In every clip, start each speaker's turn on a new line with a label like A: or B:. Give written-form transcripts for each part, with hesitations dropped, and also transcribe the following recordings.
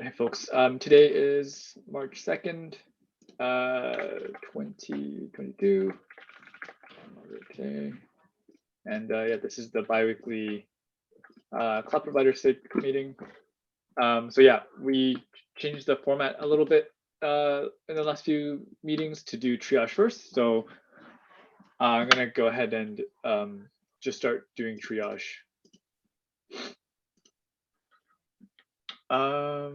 A: right, hey folks. Today is March 2nd, 2022. Today. And yeah, this is the biweekly Cloud Provider SIG meeting. So yeah, we changed the format a little bit in the last few meetings to do triage first. So I'm gonna go ahead and just start doing triage. I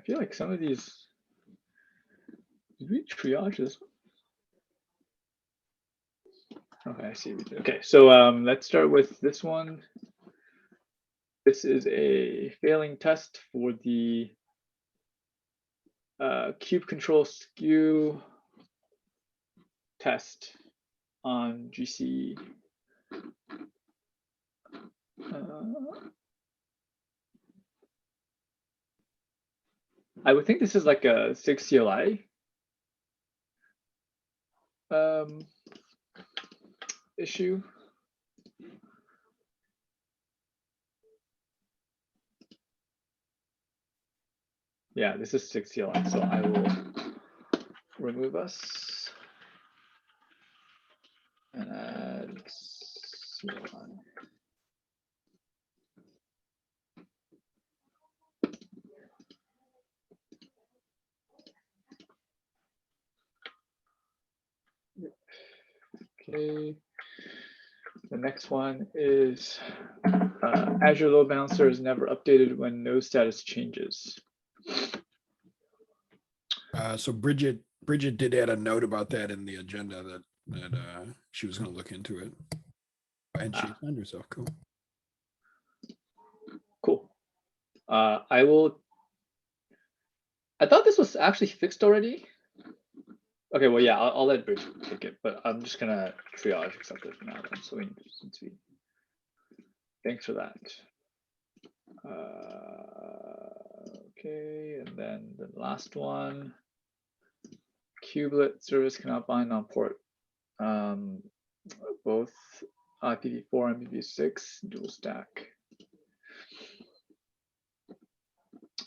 A: feel like some of these, did we triage this one? Okay, I see. Okay, so let's start with this one. This is a failing test for the cube control skew test on GC. I would think this is like a SIG CLI issue. Yeah, this is SIG CLI, so I will remove us and add CLI. Okay, the next one is Azure Load Balancer is never updated when no status changes.
B: So Bridget did add a note about that in the agenda that she was going to look into it, and she found herself.
A: Cool. I thought this was actually fixed already. Okay, well, yeah, I'll let Bridget take it, but I'm just gonna triage accept it for now. So thanks for that. Okay, and then the last one, kubelet service cannot bind on port both IPv4 and IPv6 dual stack.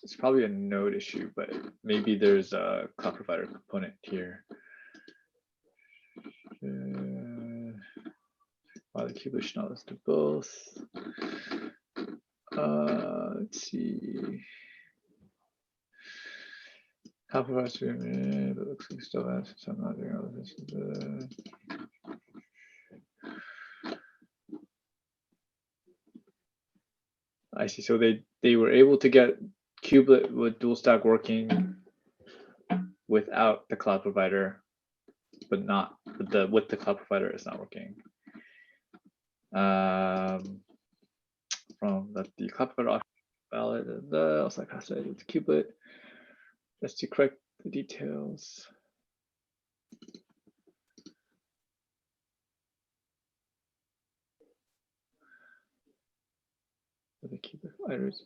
A: It's probably a node issue, but maybe there's a cloud provider component here. The kubelet should not list to both. Let's see. Cloud provider, but looks like still has some not doing all this. I see. So they were able to get kubelet with dual stack working without the cloud provider, but not with the cloud provider it's not working. From the cloud provider valid and also like has to edit the kubelet. Let's to correct the details. The kubelet providers.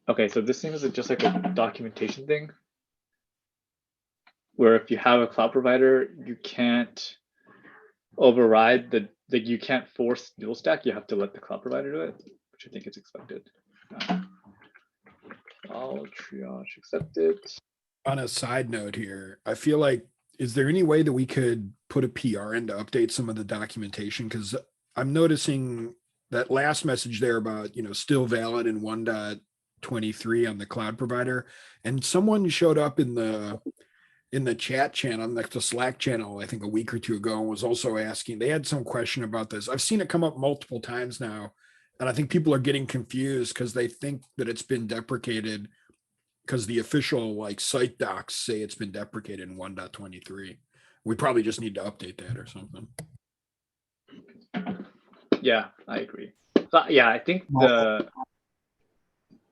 A: Okay, so this seems just like a documentation thing, where if you have a cloud provider, you can't override you can't force dual stack. You have to let the cloud provider do it, which I think is expected. I'll triage accepted.
B: On a side note here, I feel like, is there any way that we could put a PR in to update some of the documentation? Because I'm noticing that last message there about, still valid in 1.23 on the cloud provider. And someone showed up in the chat channel, like the Slack channel, I think a week or two ago, and was also asking, they had some question about this. I've seen it come up multiple times now. And I think people are getting confused because they think that it's been deprecated because the official site docs say it's been deprecated in 1.23. We probably just need to update that or something.
A: Yeah, I agree. Yeah, I think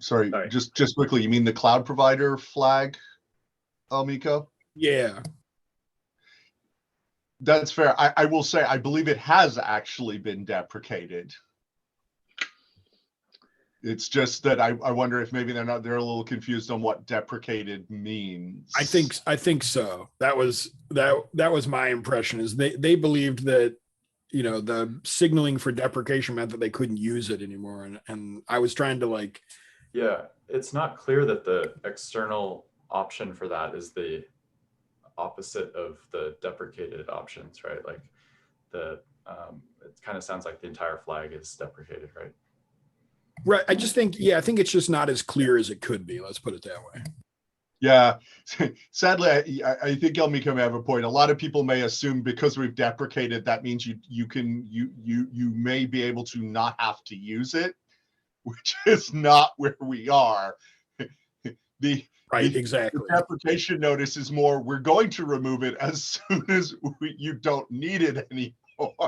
C: Sorry, just quickly, you mean the cloud provider flag, Miko?
B: Yeah.
C: That's fair. I will say, I believe it has actually been deprecated. It's just that I wonder if maybe they're a little confused on what deprecated means.
B: I think so. That was my impression, is they believed that, you know, the signaling for deprecation meant that they couldn't use it anymore. And I was trying to like,
D: yeah, it's not clear that the external option for that is the opposite of the deprecated options, right? Like it kind of sounds like the entire flag is deprecated, right?
B: right. I just think, I think it's just not as clear as it could be. Let's put it that way.
C: Yeah, sadly, I think Elmiko may have a point. A lot of people may assume because we've deprecated, that means you may be able to not have to use it, which is not where we are.
B: Exactly.
C: The deprecation notice is more, we're going to remove it as soon as you don't need it anymore.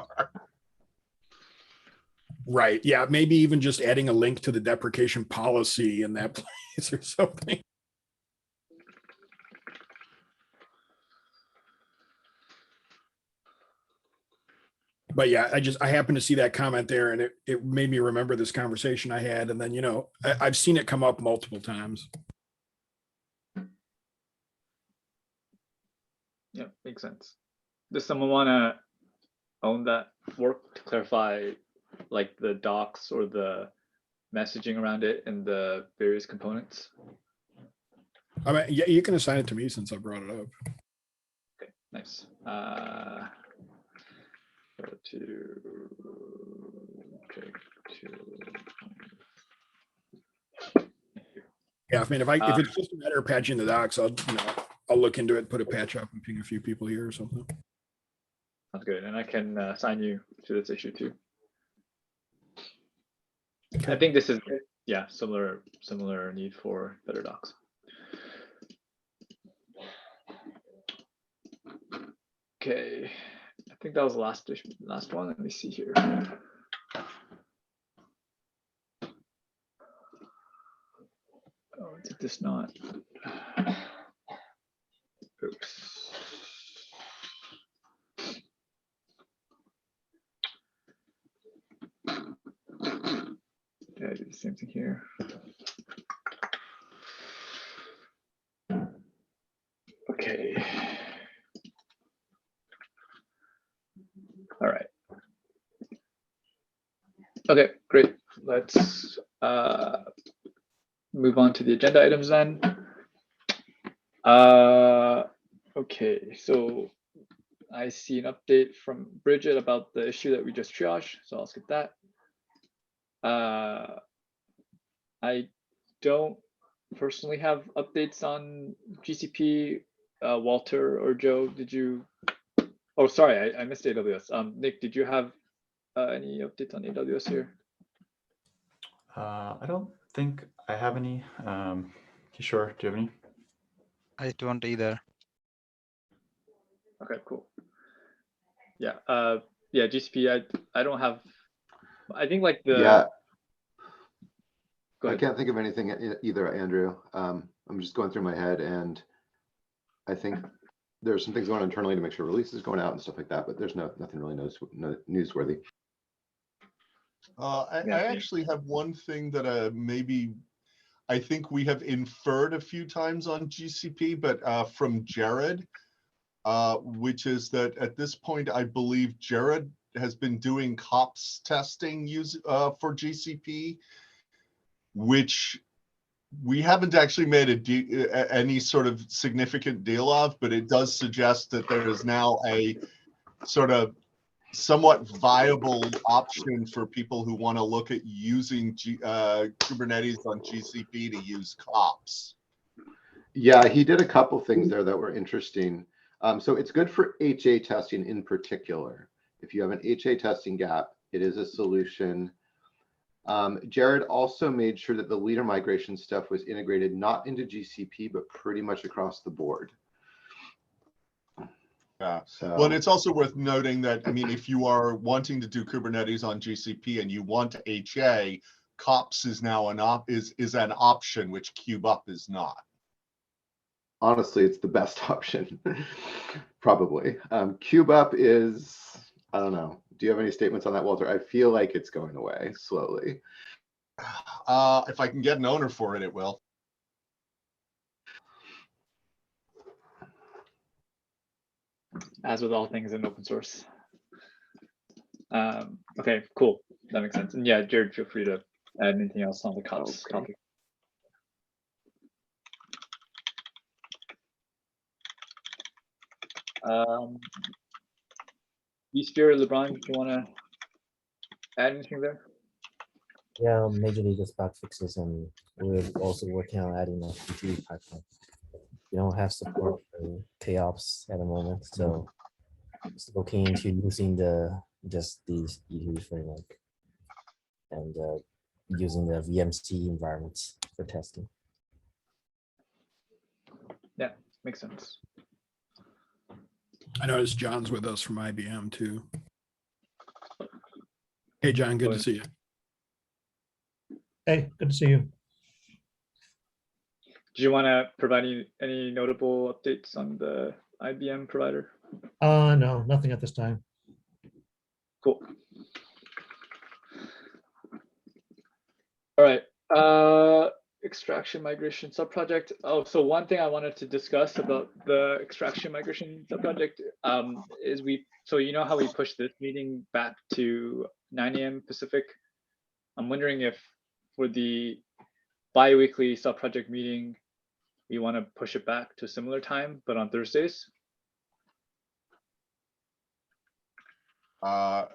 B: Right. Yeah. Maybe even just adding a link to the deprecation policy in that place or something. But yeah, I happened to see that comment there, and it made me remember this conversation I had. And then, you know, I've seen it come up multiple times.
A: Yeah, makes sense. Does someone want to own that work to clarify like the docs or the messaging around it and the various components?
B: I mean, yeah, you can assign it to me since I brought it up.
A: Okay, nice. Go to
B: Yeah, I mean, if it's just a matter of patching the docs, I'll look into it, put a patch up, and ping a few people here or something.
A: Sounds good, and I can assign you to this issue too.
B: Okay.
A: I think this is similar need for better docs. Okay, I think that was the last one. Let me see here. Oh, did this not? Oops. Did I do the same thing here? Okay. All right. Okay, great. Let's move on to the agenda items then. Okay, so I see an update from Bridget about the issue that we just triaged, so I'll skip that. I don't personally have updates on GCP. Walter or Joe, did you? Oh, sorry, I missed AWS. Nick, did you have any updates on AWS here?
D: I don't think I have any. Sure, do you have any?
E: I don't either.
A: Okay, cool. Yeah, yeah, GCP. I don't have. I think like the.
F: Yeah.
A: Go
F: I
A: ahead.
F: can't think of anything either, Andrew. I'm just going through my head, and I think there's some things going on internally to make sure releases going out and stuff like that, but there's nothing really newsworthy.
C: I actually have one thing that maybe I think we have inferred a few times on GCP, but from Jared, which is that at this point, I believe Jared has been doing COPS testing for GCP, which we haven't actually made any sort of significant deal of, but it does suggest that there is now a sort of somewhat viable option for people who want to look at using Kubernetes on GCP to use COPS.
F: Yeah, he did a couple things there that were interesting. So it's good for HA testing in particular. If you have an HA testing gap, it is a solution. Jared also made sure that the leader migration stuff was integrated not into GCP, but pretty much across the board.
C: Yeah.
F: So,
C: Well, and it's also worth noting that, I mean, if you are wanting to do Kubernetes on GCP and you want HA, COPS is now an option, which KubeUp is not.
F: honestly, it's the best option, probably. KubeUp is, I don't know. Do you have any statements on that, Walter? I feel like it's going away slowly.
C: If I can get an owner for it, it will.
A: As with all things in open source. Okay, cool. That makes sense. And yeah, Jared, feel free to add anything else on the cops
F: Okay.
A: topic. Easter, LeBron, do you want to add anything there?
G: Yeah, majorly just bug fixes, and we're also working on adding a PG pipeline. We don't have support for KOps at the moment, so just looking into using just these E2 framework and using the VMC environments for testing.
A: Yeah, makes sense.
B: I noticed John's with us from IBM too. Hey, John, good to see you.
H: Hey, good to see you.
A: Do you want to provide any notable updates on the IBM provider?
H: No, nothing at this time.
A: Cool. All right. Extraction migration subproject. Oh, so one thing I wanted to discuss about the extraction migration subproject is so you know how we pushed this meeting back to 9 a.m. Pacific? I'm wondering if for the bi-weekly subproject meeting, we want to push it back to a similar time, but on Thursdays.
C: I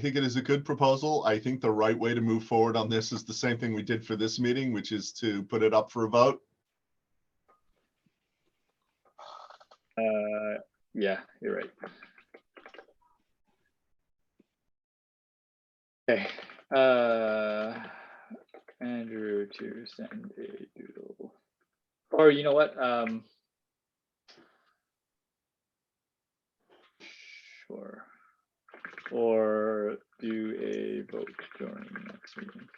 C: think it is a good proposal. I think the right way to move forward on this is the same thing we did for this meeting, which is to put it up for a vote.
A: Yeah, you're right. Okay. Andrew to send a doodle. Or you know what? Sure. Or do a vote during next meeting.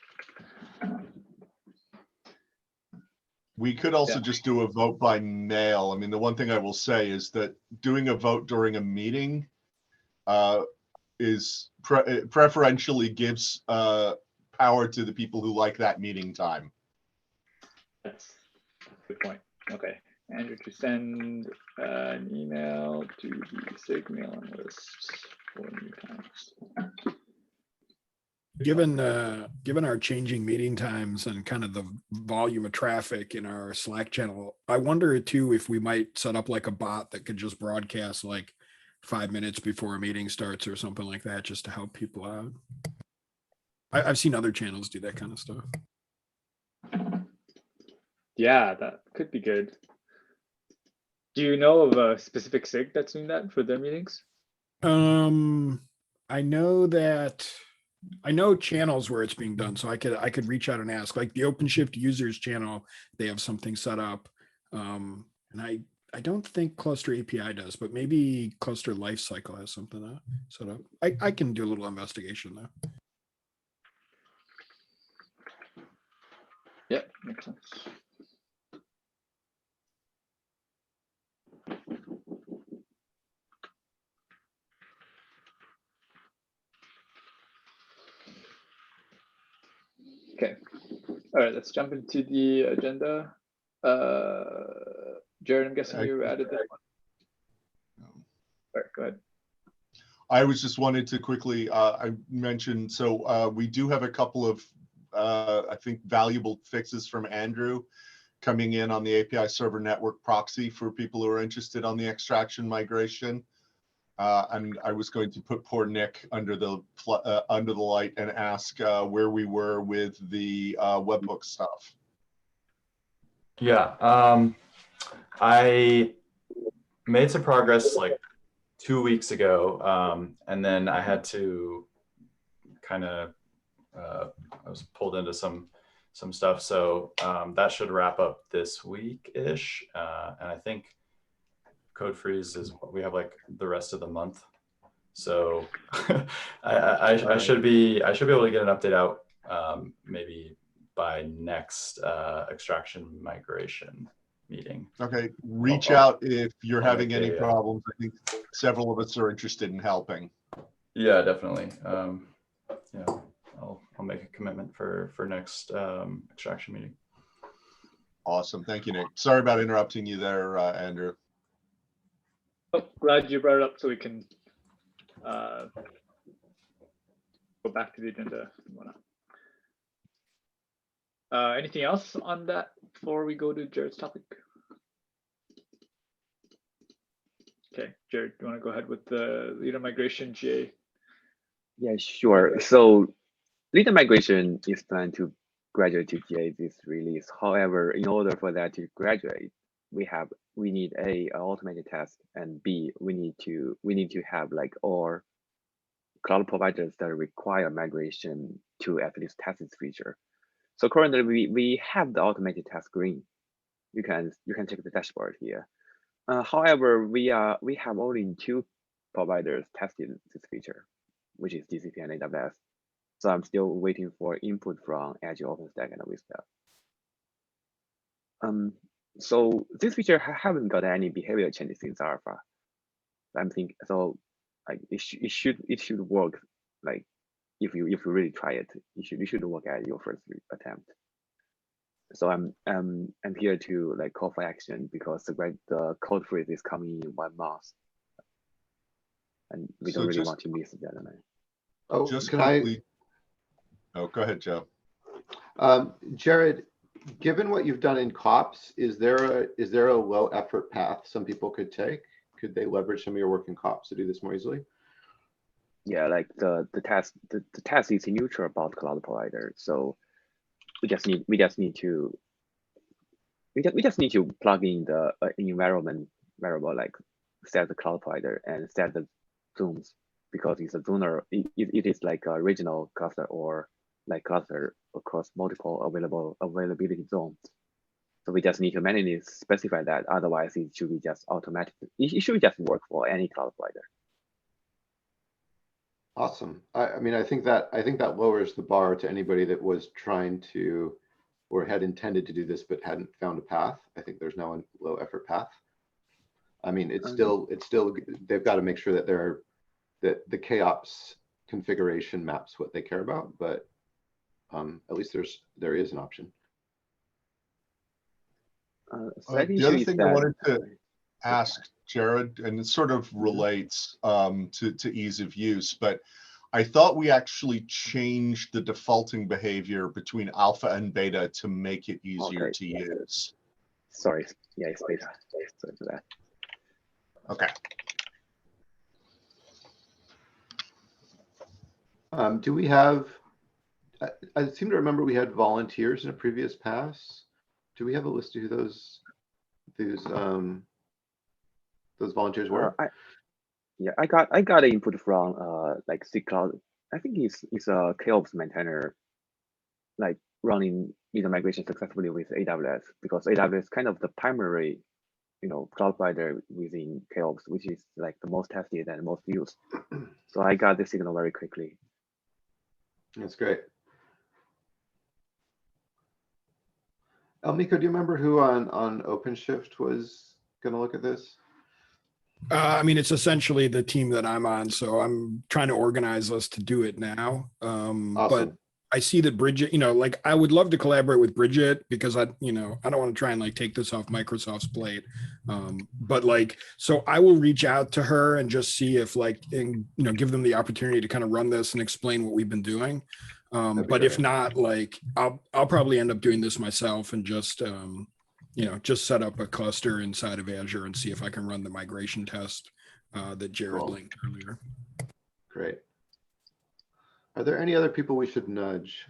C: We could also
A: Yeah.
C: just do a vote by mail. I mean, the one thing I will say is that doing a vote during a meeting is preferentially gives power to the people who like that meeting time.
A: That's a good point. Okay. Andrew to send an email to the SIG mailing list for new times.
B: Given our changing meeting times and kind of the volume of traffic in our Slack channel, I wonder too if we might set up like a bot that could just broadcast like 5 minutes before a meeting starts or something like that, just to help people out. I've seen other channels do that kind of stuff.
A: Yeah, that could be good. Do you know of a specific SIG that's doing that for their meetings?
B: I know channels where it's being done, so I could reach out and ask, like the OpenShift users channel, they have something set up. And I don't think Cluster API does, but maybe Cluster Lifecycle has something set up. I can do a little investigation though.
A: Yeah, makes sense. Okay. All right, let's jump into the agenda. Jared, I'm guessing you added that one. All right, go ahead.
C: I was just wanted to quickly, I mentioned, so we do have a couple of, I think, valuable fixes from Andrew coming in on the API server network proxy for people who are interested on the extraction migration. And I was going to put poor Nick under the light and ask where we were with the webbook stuff.
D: Yeah, I made some progress like 2 weeks ago, and then I had to kind of I was pulled into some stuff, so that should wrap up this week-ish, and I think code freeze is what we have like the rest of the month, so I should be able to get an update out maybe by next extraction migration meeting.
C: Okay, reach out if you're having any problems. I think several of us are interested in helping.
D: Yeah, definitely. Yeah, I'll make a commitment for next extraction meeting.
C: Awesome. Thank you, Nick. Sorry about interrupting you there, Andrew.
A: Oh, glad you brought it up so we can go back to the agenda and whatnot. Anything else on that before we go to Jared's topic? Okay, Jared, do you want to go ahead with the leader migration GA?
I: Yeah, sure. So leader migration is planned to graduate to GA this release. However, in order for that to graduate, we need A, an automated test, and B, we need to have like all cloud providers that require migration to at least test this feature. So currently we have the automated test green. You can check the dashboard here. However, we have only 2 providers testing this feature, which is GCP and AWS. So I'm still waiting for input from Azure, OpenStack, and Vista. So this feature haven't got any behavior changes since alpha. I'm thinking so, like it should work. Like if you really try it, you should work at your first attempt. So I'm here to like call for action because the code freeze is coming in 1 month, and we don't really want to miss the deadline.
F: Oh,
C: Just
F: can
C: quickly. Oh, go ahead, Joe.
F: Jared, given what you've done in COPS, is there a low effort path some people could take? Could they leverage some of your work in COPS to do this more easily?
I: Yeah, like the test is neutral about cloud provider, so we just need to plug in the environment variable, like set the cloud provider and set the zones, because it's a zoner. It is like a regional cluster or like cluster across multiple availability zones. So we just need to manually specify that. Otherwise, it should be just automatic. It should just work for any cloud provider.
F: Awesome. I mean, I think that lowers the bar to anybody that was trying to or had intended to do this but hadn't found a path. I think there's now a low effort path. I mean, it's still they've got to make sure that that the KOps configuration maps what they care about, but at least there is an option.
C: The other thing I wanted to ask Jared, and it sort of relates to ease of use, but I thought we actually changed the defaulting behavior between alpha and beta to make it easier to use.
I: Sorry, yeah, it's beta. Sorry for that.
C: Okay.
F: Do we have? I seem to remember we had volunteers in a previous pass. Do we have a list of who those volunteers were?
I: I got input from like SIG Cloud. I think it's a KOps maintainer, like running leader migration successfully with AWS, because AWS is kind of the primary, cloud provider within KOps, which is like the most tested and most used. So I got the signal very quickly.
F: That's great. Elmiko, do you remember who on OpenShift was going to look at this?
B: I mean, it's essentially the team that I'm on, so I'm trying to organize us to do it now.
F: Awesome.
B: But I see that Bridget, like I would love to collaborate with Bridget, because I don't want to try and like take this off Microsoft's plate. But like, so I will reach out to her and just see if give them the opportunity to kind of run this and explain what we've been doing. But if not, like I'll probably end up doing this myself and just just set up a cluster inside of Azure and see if I can run the migration test that Jared linked earlier.
F: Great. Are there any other people we should nudge?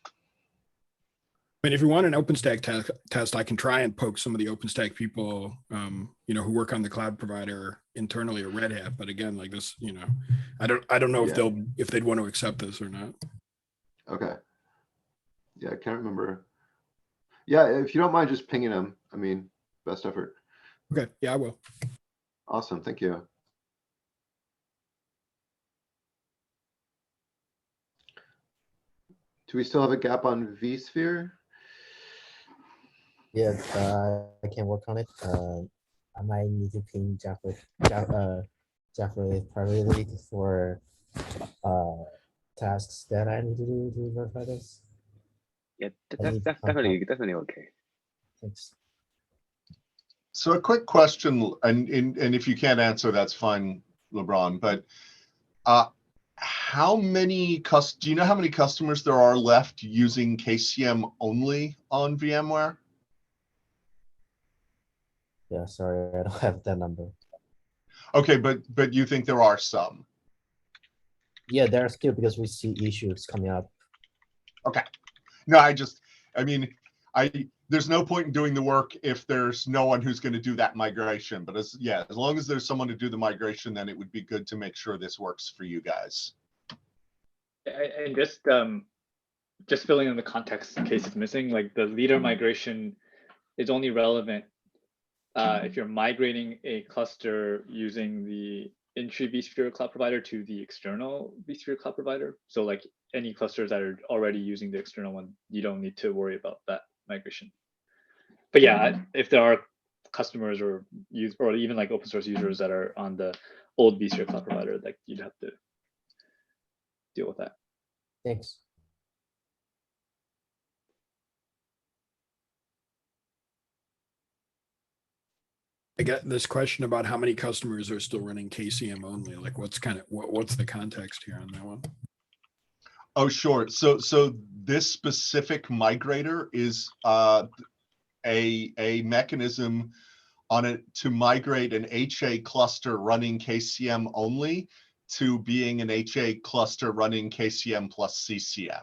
B: I mean, if you want an OpenStack test, I can try and poke some of the OpenStack people, who work on the cloud provider internally at Red Hat. But again, like this, I don't know if they'd want to accept this or not.
F: Okay. Yeah, I can't remember. Yeah, if you don't mind just pinging them, I mean, best effort.
B: Okay, yeah, I will.
F: Awesome, thank you. Do we still have a gap on vSphere?
G: Yeah, I can work on it. I might need to ping Jeffrey privately for tasks that I need to do to verify this?
I: Yeah,
G: I need
I: that's
G: to contact-
I: definitely okay.
G: Thanks.
C: So a quick question, and if you can't answer, that's fine, LeBron, but how many do you know how many customers there are left using KCM only on VMware?
G: Yeah, sorry, I don't have that number.
C: Okay, but you think there are some?
G: Yeah, there are still, because we see issues coming up.
C: Okay. No, I mean, there's no point in doing the work if there's no one who's going to do that migration. But as long as there's someone to do the migration, then it would be good to make sure this works for you guys.
A: And just filling in the context in case it's missing, like the leader migration is only relevant if you're migrating a cluster using the entry vSphere cloud provider to the external vSphere cloud provider. So like any clusters that are already using the external one, you don't need to worry about that migration. But yeah, if there are customers or even like open source users that are on the old vSphere cloud provider, like you'd have to deal with that.
G: Thanks.
B: I got this question about how many customers are still running KCM only. Like, what's the context here on that one?
C: Oh, sure. So this specific migrator is a mechanism on it to migrate an HA cluster running KCM only to being an HA cluster running KCM plus CCM.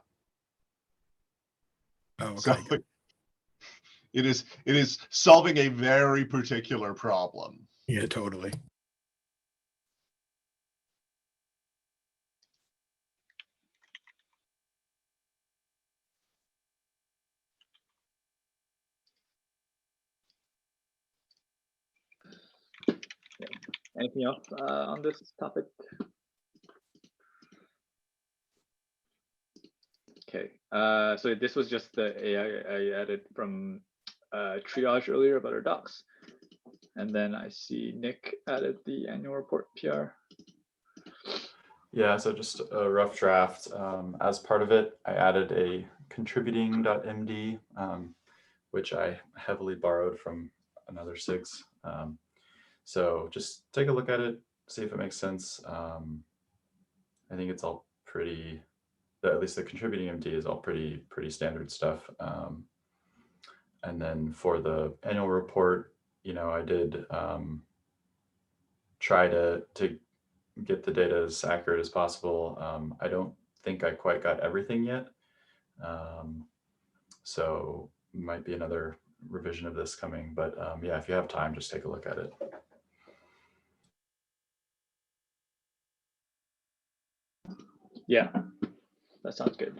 B: Oh, okay.
C: So it is solving a very particular problem.
B: Yeah, totally.
A: Anything else on this topic? Okay, so this was just the AI I added from triage earlier about our docs. And then I see Nick added the annual report PR.
D: Yeah, so just a rough draft. As part of it, I added a contributing.md, which I heavily borrowed from another SIGs. So just take a look at it, see if it makes sense. I think it's all pretty, at least the contributing MD is all pretty standard stuff. And then for the annual report, I did try to get the data as accurate as possible. I don't think I quite got everything yet. So might be another revision of this coming, but yeah, if you have time, just take a look at it.
A: Yeah, that sounds good.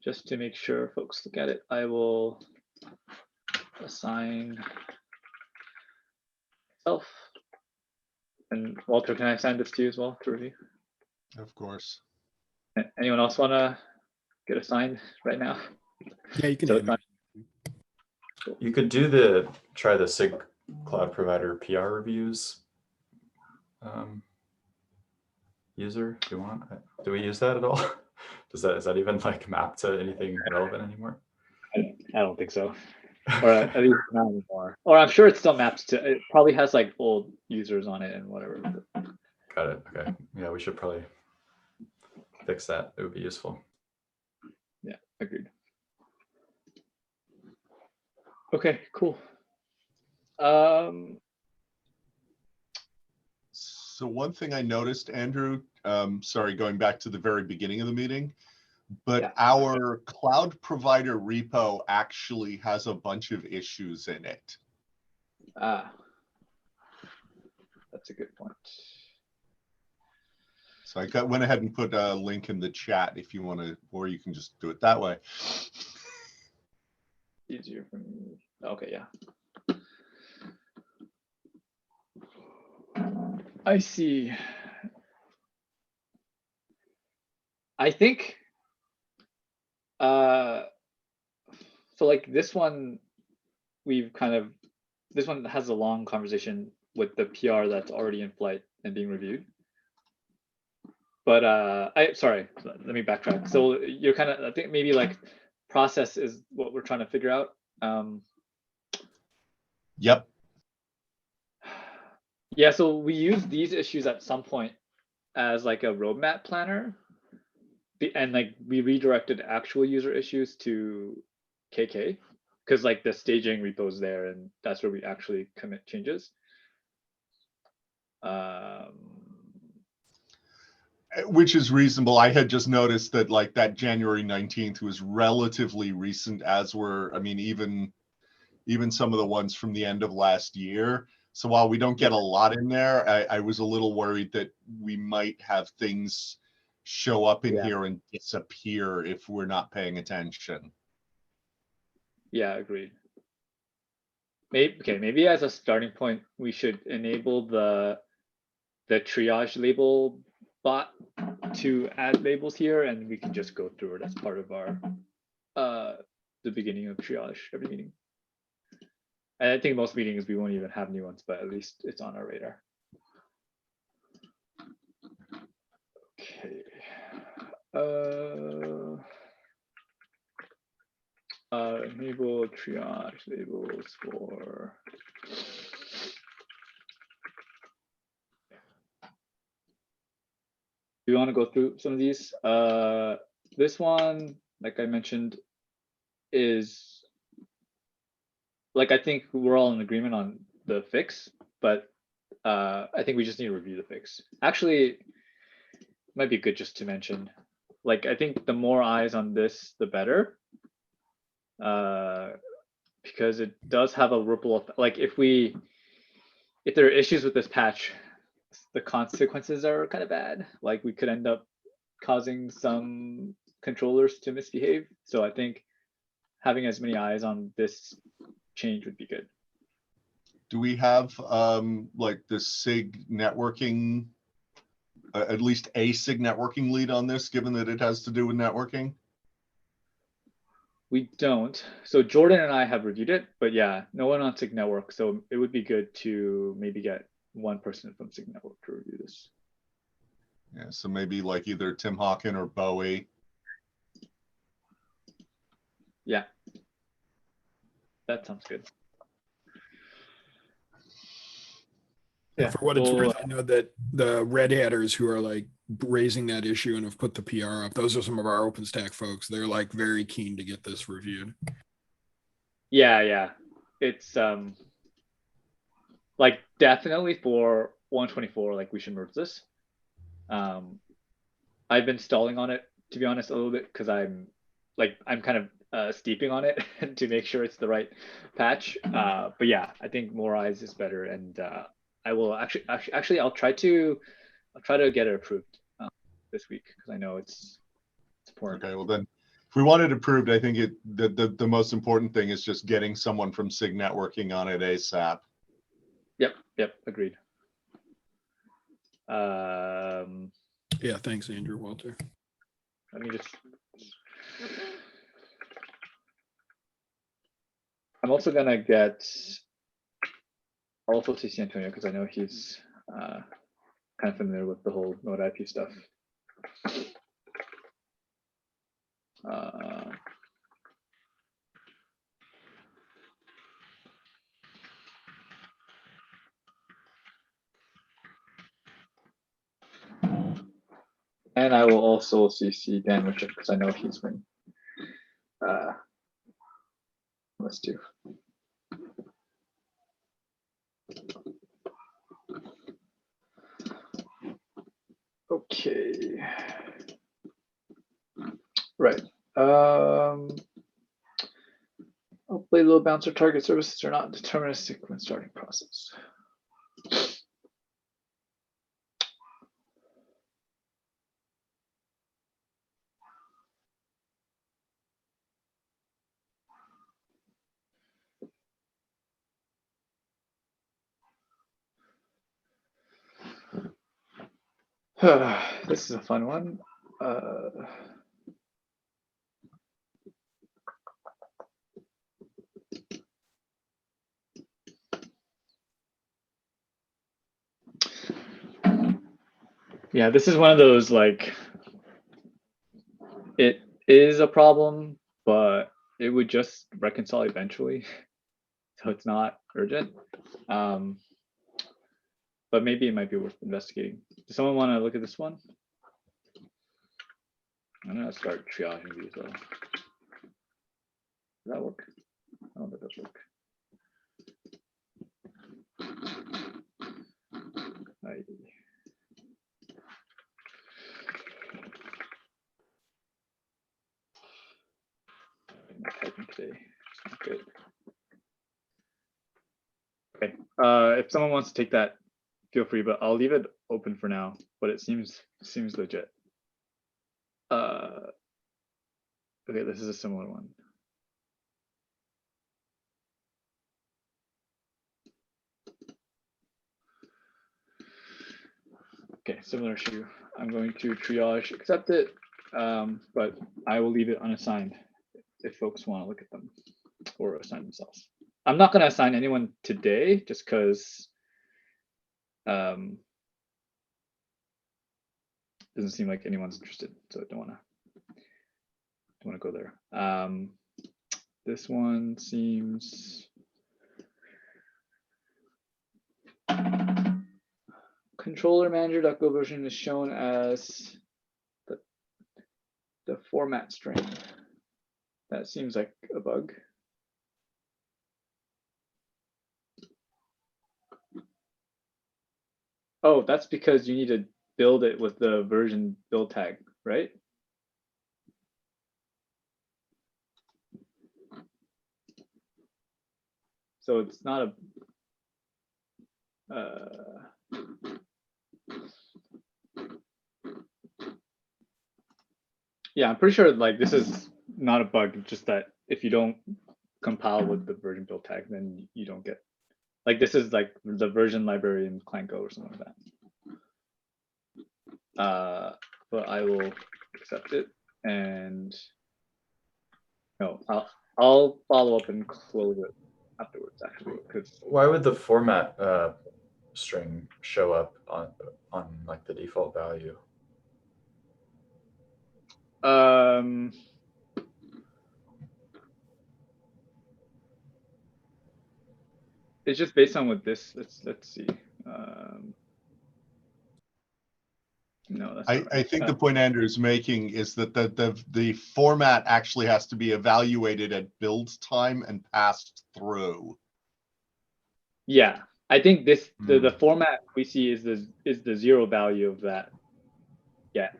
A: Just to make sure folks look at it, I will assign myself. And Walter, can I assign this to you as well to review?
C: Of course.
A: Anyone else want to get assigned right now?
B: Yeah, you can.
A: So it's not...
D: Cool. You could try the SIG Cloud Provider PR reviews user if you want. Do we use that at all? Is that even like mapped to anything relevant anymore?
A: I don't think so. Or at least not anymore. Or I'm sure it still maps to, it probably has like old users on it and whatever.
D: Got it. Okay. Yeah, we should probably fix that. It would be useful.
A: Yeah, agreed. Okay, cool.
C: So one thing I noticed, Andrew, sorry, going back to the very beginning of the meeting, but
A: yeah.
C: Our cloud provider repo actually has a bunch of issues in it.
A: That's a good point.
C: So I went ahead and put a link in the chat if you want to, or you can just do it that way.
A: Easier for me. Okay, yeah. I see. I think so like this one this one has a long conversation with the PR that's already in flight and being reviewed. But sorry, let me backtrack. So you're kind of, I think maybe like process is what we're trying to figure out.
C: Yep.
A: Yeah, so we use these issues at some point as like a roadmap planner. And like we redirected actual user issues to KK because like the staging repo's there and that's where we actually commit changes.
C: Which is reasonable. I had just noticed that like that January 19th was relatively recent, as were, I mean, even some of the ones from the end of last year. So while we don't get a lot in there, I was a little worried that we might have things show up in here and disappear if we're not paying attention.
A: Yeah, agreed. Maybe as a starting point, we should enable the triage label bot to add labels here, and we can just go through it as part of our the beginning of triage every meeting. And I think most meetings we won't even have new ones, but at least it's on our radar. Okay. Enable triage labels for. Do you want to go through some of these? This one, like I mentioned, is like I think we're all in agreement on the fix, but I think we just need to review the fix. Actually, it might be good just to mention. Like I think the more eyes on this, the better, because it does have a ripple effect. Like if there are issues with this patch, the consequences are kind of bad. Like we could end up causing some controllers to misbehave. So I think having as many eyes on this change would be good.
C: Do we have like the SIG networking, at least a SIG networking lead on this, given that it has to do with networking?
A: We don't. So Jordan and I have reviewed it, but yeah, no one on SIG Network. So it would be good to maybe get one person from SIG Network to review this.
C: Yeah, so maybe like either Tim Hawkin or Bowie.
A: Yeah, that sounds good.
H: Yeah.
B: For what it's worth, I know that the Red Hatters who are like raising that issue and have put the PR up, those are some of our OpenStack folks. They're like very keen to get this reviewed.
A: Yeah. It's like definitely for 124, like we should merge this. I've been stalling on it, to be honest, a little bit because I'm kind of steeping on it to make sure it's the right patch. But yeah, I think more eyes is better, and I will actually I'll try to get it approved this week because I know it's important.
C: Okay, well then, if we want it approved, I think the most important thing is just getting someone from SIG networking on it ASAP.
A: Yep, agreed.
B: Yeah, thanks, Andrew Walter.
A: Let me just. I'm also gonna get. I'll also CC Antonio because I know he's kind of familiar with the whole Node IP stuff. And I will also CC Dan Richard because I know he's been. Let's do. Okay. Right. Hopefully load balancer target services are not deterministic when starting process. This is a fun one. Yeah, this is one of those, like, it is a problem, but it would just reconcile eventually. So it's not urgent. But maybe it might be worth investigating. Does someone want to look at this one? I'm gonna start triaging these though. Does that work? I don't think that does work. I'm typing today. It's not good. Okay. If someone wants to take that, feel free, but I'll leave it open for now. But it seems legit. Okay, this is a similar one. Okay, similar issue. I'm going to triage, accept it, but I will leave it unassigned if folks want to look at them or assign themselves. I'm not going to assign anyone today just because doesn't seem like anyone's interested, so I don't want to go there. This one seems controller manager.go version is shown as the format string. That seems like a bug. Oh, that's because you need to build it with the version build tag, right? So it's not a yeah, I'm pretty sure like this is not a bug, just that if you don't compile with the version build tag, then you don't get, like, this is like the version library in client Go or something like that. But I will accept it, and no, I'll follow up and close it afterwards, actually, because
D: Why would the format string show up on like the default value?
A: it's just based on what this. Let's see. No, that's not
C: I
A: right.
C: think the point Andrew is making is that the format actually has to be evaluated at build time and passed through.
A: Yeah, I think this the format we see is the zero value of that. Yeah.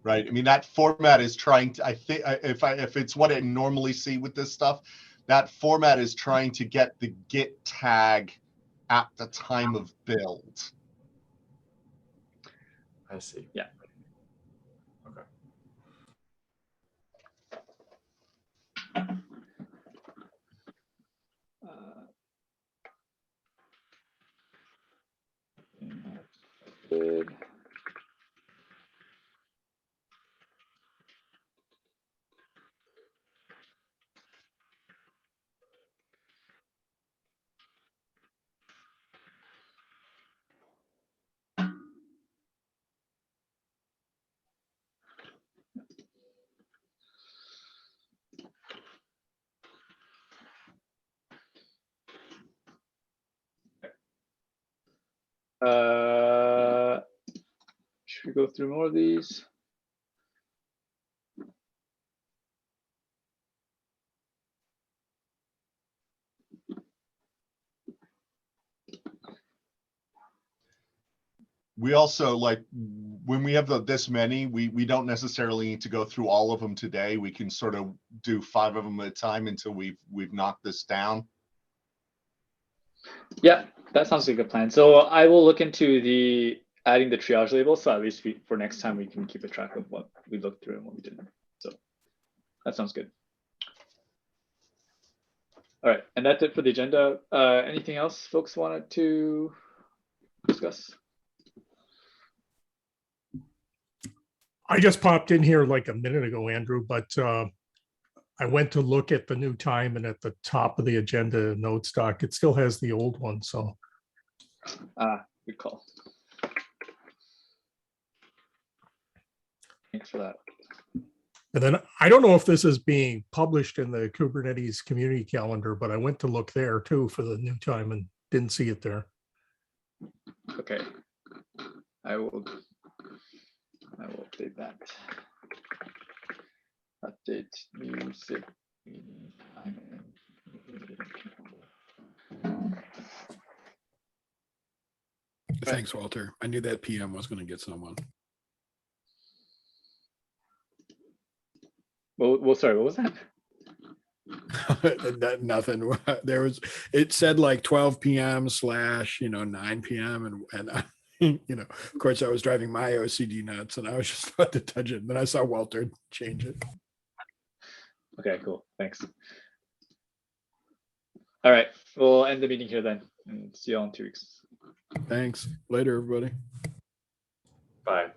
C: Right. I mean, that format is trying to, I think, if it's what I normally see with this stuff, that format is trying to get the git tag at the time of build.
D: I see.
A: Yeah.
D: Okay.
A: Good. Should we go through more of these?
C: We also, like, when we have this many, we don't necessarily need to go through all of them today. We can sort of do 5 of them at a time until we've knocked this down.
A: Yeah, that sounds like a good plan. So I will look into adding the triage label, so at least for next time we can keep a track of what we looked through and what we didn't. So that sounds good. All right, and that's it for the agenda. Anything else folks wanted to discuss?
H: I just popped in here like a minute ago, Andrew, but I went to look at the new time, and at the top of the agenda note stock, it still has the old one. So
A: Good call. Thanks for that.
H: And then I don't know if this is being published in the Kubernetes community calendar, but I went to look there too for the new time and didn't see it there.
A: Okay. I will update that. Update new SIG meeting time.
B: Thanks, Walter. I knew that PM was going to get someone.
A: Well, sorry, what was that?
B: Nothing. There was, it said like 12 p.m. / 9 p.m. and of course I was driving my OCD nuts and I was just about to touch it. And then I saw Walter change it.
A: Okay, cool. Thanks. All right, we'll end the meeting here then and see you all in 2 weeks.
B: Thanks. Later, everybody.
D: Bye.